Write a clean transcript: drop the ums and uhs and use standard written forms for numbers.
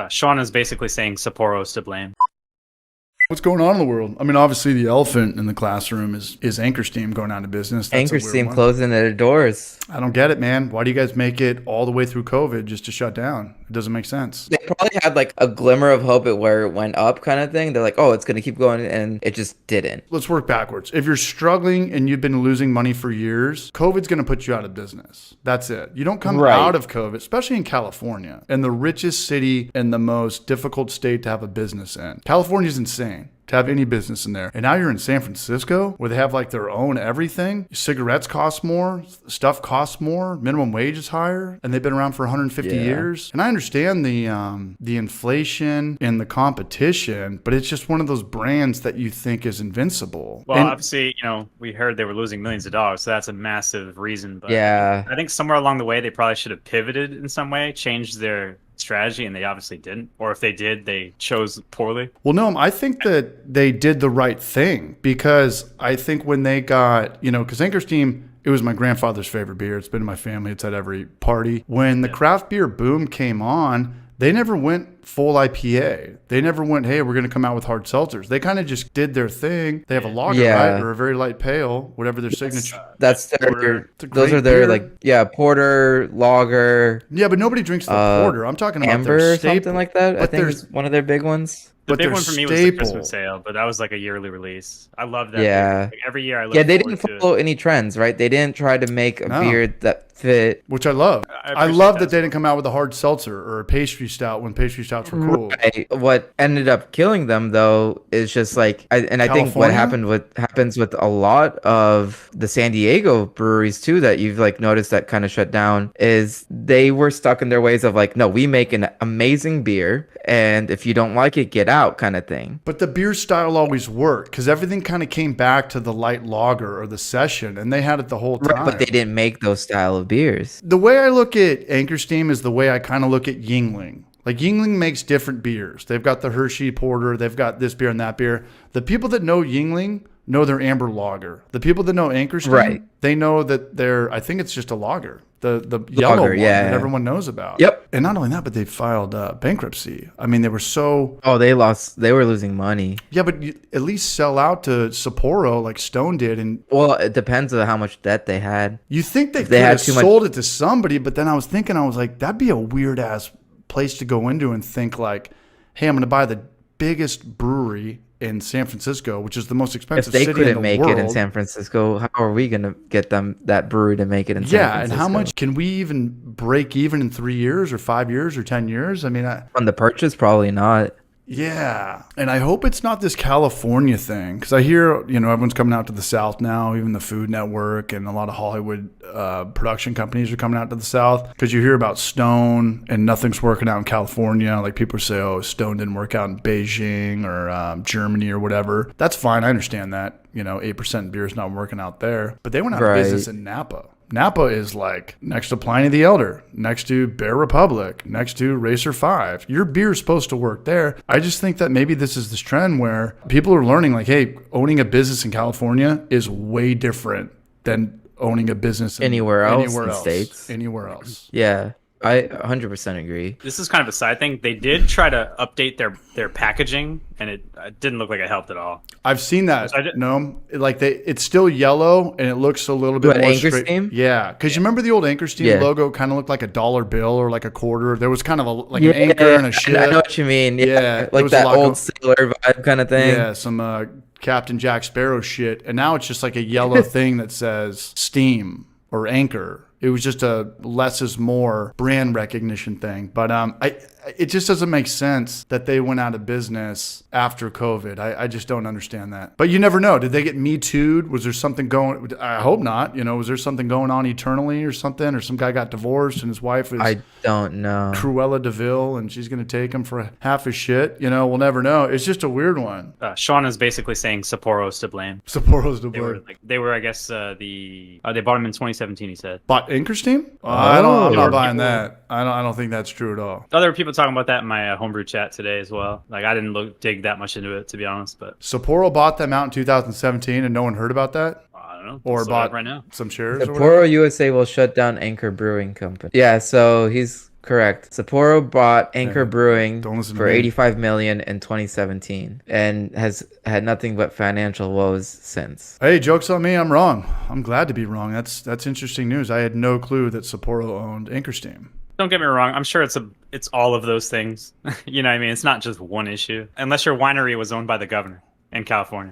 Sean is basically saying Sapporo's to blame. What's going on in the world? I mean, obviously the elephant in the classroom is Anchor Steam going out of business. That's Anchor a weird Steam one. closing their doors. I don't get it, man. Why do you guys make it all the way through COVID just to shut down? It doesn't make sense. They probably had like a glimmer of hope at where it went up kind of thing. They're like, oh, it's going to keep going. And it just didn't. Let's work backwards. If you're struggling and you've been losing money for years, COVID's going to put you out of business. That's it. You don't come out of COVID, especially in California, and the richest city and the most difficult state to have a business in. California's insane to have any business in there. And now you're in San Francisco where they have like their own everything. Cigarettes cost more, stuff costs more, minimum wage is higher, and they've been around for 150 years. And I understand the inflation and the competition, but it's just one of those brands that you think is invincible. Well, And obviously, we heard they were losing millions of dollars, so that's a massive reason. But Yeah. I think somewhere along the way, they probably should have pivoted in some way, changed their strategy, and they obviously didn't. Or if they did, they chose poorly. Well, no, I think that they did the right thing because I think when they got, because Anchor Steam, it was my grandfather's favorite beer. It's been in my family. It's at every party. When the craft beer boom came on, they never went full IPA. They never went, hey, we're going to come out with hard seltzers. They kind of just did their thing. They have a lager, right? Or a very light pale, whatever their signature. That's Porter. those are their porter, lager. Yeah, but nobody drinks the porter. I'm talking about amber their or staple. something like that. I But think there's- is one of their big ones. The big their one for me was the Christmas sale, but that was like a yearly release. I love that. Yeah. Beer. Like, every year I look Yeah, they forward didn't to follow it. any trends, right? They didn't try to make a beer that fit. Which I love. I appreciate love that that as they didn't come out with a hard seltzer or a pastry stout when pastry stouts were cool. Right. What ended up killing them though is just like, I think what California? happens with a lot of the San Diego breweries too that you've like noticed that kind of shut down is they were stuck in their ways of like, no, we make an amazing beer, and if you don't like it, get out, kind of thing. But the beer style always worked because everything kind of came back to the light lager or the session, and they had it the whole time. Right, but they didn't make those style of beers. The way I look at Anchor Steam is the way I kind of look at Yingling. Like Yingling makes different beers. They've got the Hershey Porter. They've got this beer and that beer. The people that know Yingling know their amber lager. The people that know Anchor Steam, they know that I think it's just a lager. The yellow one that everyone knows about. Yep. And not only that, but they filed bankruptcy. I mean, they were so... Oh, they were losing money. Yeah, but you at least sell out to Sapporo like Stone did. And Well, it depends on how much debt they had. you think they could they have had too much- sold it to somebody, but then I was like, that'd be a weird-ass place to go into and think like, hey, I'm going to buy the biggest brewery in San Francisco, which is the most If expensive they city in couldn't the make world. it in San Francisco, how are we gonna get that brewery to make it in San Yeah, Francisco? and how much can we even break even in 3 years or 5 years or 10 years? I mean, on the purchase? Probably not. yeah. And I hope it's not this California thing because I hear, everyone's coming out to the South now, even the Food Network and a lot of Hollywood production companies are coming out to the South because you hear about Stone and nothing's working out in California. Like people say, oh, Stone didn't work out in Beijing or Germany or whatever. That's fine. I understand that. 8% beer is not working out there. But they went out of business in Napa. Napa is like next to Pliny the Elder, next to Bear Republic, next to Racer 5. Your beer is supposed to work there. I just think that maybe this is this trend where people are learning like, hey, owning a business in California is way different than owning a business Anywhere else in the States. Anywhere else. Yeah, I 100% agree. This is kind of a side thing. They did try to update their packaging, and it didn't look like it helped at all. I've seen that. No, like it's still yellow and it looks a little bit more Anchor straight. Steam? Yeah, because you remember the old Anchor Steam logo kind of looked like a dollar bill or like a quarter. There was kind of an anchor and a ship. I know what you mean. Yeah, there like was a that lot old sailor vibe kind of thing. Yeah, some Captain Jack Sparrow shit. And now it's just like a yellow thing that says Steam or Anchor. It was just a less is more brand recognition thing. But it just doesn't make sense that they went out of business after COVID. I just don't understand that. But you never know. Did they get Me Too'd? Was there something going? I hope not. Was there something going on eternally or something? Or some guy got divorced and his wife is I don't know. Cruella DeVille and she's going to take him for half his shit? We'll never know. It's just a weird one. Sean is basically saying Sapporo's to blame. Sapporo's to blame. They were, I guess, they bought him in 2017. He said. Bought Anchor Steam? I'm not buying that. I don't think that's true at all. There were people talking about that in my homebrew chat today as well. Like I didn't dig that much into it, to be honest. But Sapporo bought them out in 2017, and no one heard about that. I don't know. Or It's bought right now. some shares. Sapporo USA will shut down Anchor Brewing Company. Yeah, so he's Correct. Sapporo bought Anchor Yeah, Brewing don't listen to for me. 85 million in 2017 and has had nothing but financial woes since. Hey, joke's on me. I'm wrong. I'm glad to be wrong. That's interesting news. I had no clue that Sapporo owned Anchor Steam. Don't get me wrong. I'm sure it's all of those things. You know what I mean? It's not just one issue. Unless your winery was owned by the governor in California.